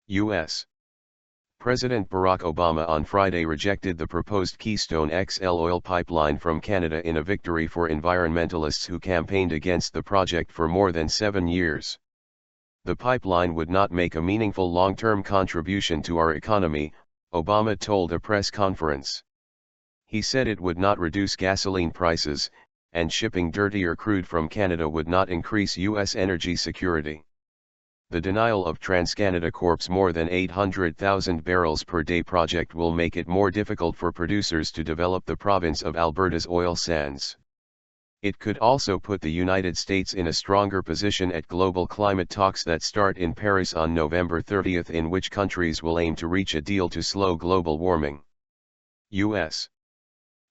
U.S. President Barack Obama on Friday rejected the proposed Keystone XL oil pipeline from Canada in a victory for environmentalists who campaigned against the project for more than 7 years. The pipeline would not make a meaningful long-term contribution to our economy, Obama told a press conference. He said it would not reduce gasoline prices, and shipping dirtier crude from Canada would not increase U.S. energy security. The denial of TransCanada Corp's more than 800,000 barrels per day project will make it more difficult for producers to develop the province of Alberta's oil sands. It could also put the United States in a stronger position at global climate talks that start in Paris on November 30, in which countries will aim to reach a deal to slow global warming. U.S.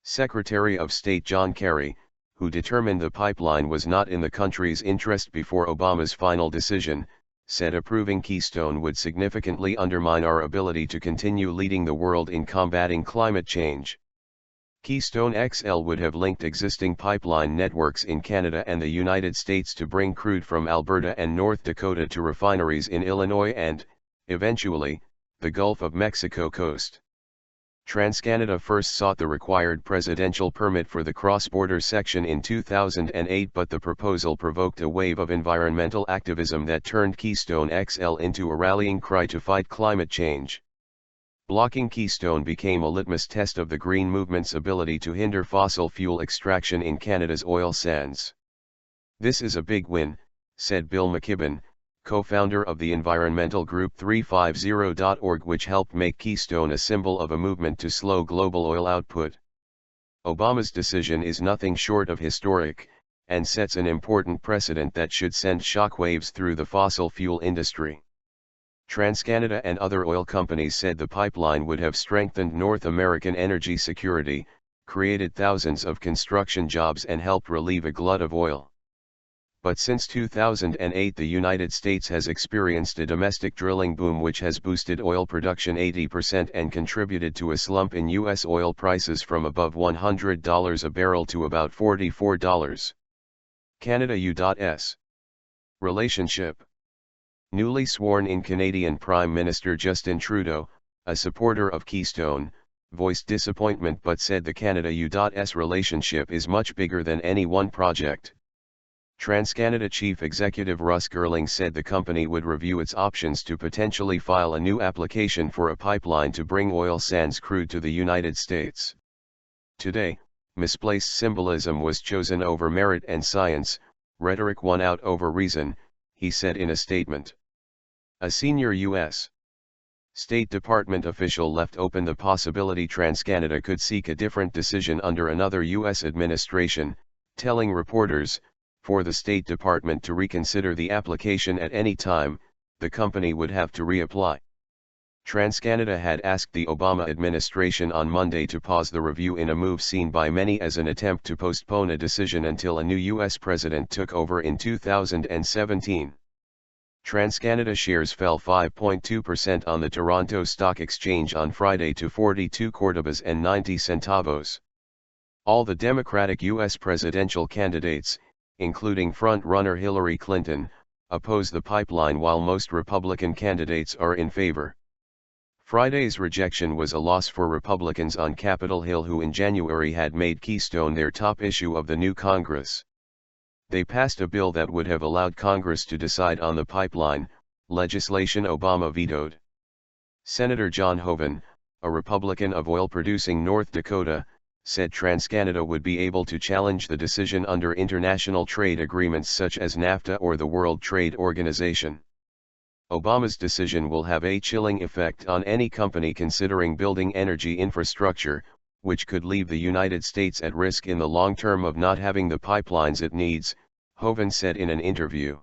Secretary of State John Kerry, who determined the pipeline was not in the country's interest before Obama's final decision, said approving Keystone would significantly undermine our ability to continue leading the world in combating climate change. Keystone XL would have linked existing pipeline networks in Canada and the United States to bring crude from Alberta and North Dakota to refineries in Illinois and, eventually, the Gulf of Mexico coast. TransCanada first sought the required presidential permit for the cross-border section in 2008, but the proposal provoked a wave of environmental activism that turned Keystone XL into a rallying cry to fight climate change. Blocking Keystone became a litmus test of the Green Movement's ability to hinder fossil fuel extraction in Canada's oil sands. "This is a big win," said Bill McKibben, co-founder of the environmental group 350.org, which helped make Keystone a symbol of a movement to slow global oil output. Obama's decision is nothing short of historic, and sets an important precedent that should send shockwaves through the fossil fuel industry. TransCanada and other oil companies said the pipeline would have strengthened North American energy security, created thousands of construction jobs and helped relieve a glut of oil. But since 2008 the United States has experienced a domestic drilling boom which has boosted oil production 80% and contributed to a slump in U.S. oil prices from above $100 a barrel to about $44. Canada U.S. Relationship. Newly sworn-in Canadian Prime Minister Justin Trudeau, a supporter of Keystone, voiced disappointment but said the Canada U.S. relationship is much bigger than any one project. TransCanada Chief Executive Russ Girling said the company would review its options to potentially file a new application for a pipeline to bring oil sands crude to the United States. Today, misplaced symbolism was chosen over merit and science, rhetoric won out over reason, he said in a statement. A senior U.S. State Department official left open the possibility TransCanada could seek a different decision under another U.S. administration, telling reporters, for the State Department to reconsider the application at any time, the company would have to reapply. TransCanada had asked the Obama administration on Monday to pause the review in a move seen by many as an attempt to postpone a decision until a new U.S. president took over in 2017. TransCanada shares fell 5.2% on the Toronto Stock Exchange on Friday to 42 Cordobas and 90 centavos. All the Democratic U.S. presidential candidates, including front-runner Hillary Clinton, oppose the pipeline while most Republican candidates are in favor. Friday's rejection was a loss for Republicans on Capitol Hill who in January had made Keystone their top issue of the new Congress. They passed a bill that would have allowed Congress to decide on the pipeline, legislation Obama vetoed. Senator John Hoeven, a Republican of oil-producing North Dakota, said TransCanada would be able to challenge the decision under international trade agreements such as NAFTA or the World Trade Organization. Obama's decision will have a chilling effect on any company considering building energy infrastructure, which could leave the United States at risk in the long term of not having the pipelines it needs, Hoeven said in an interview.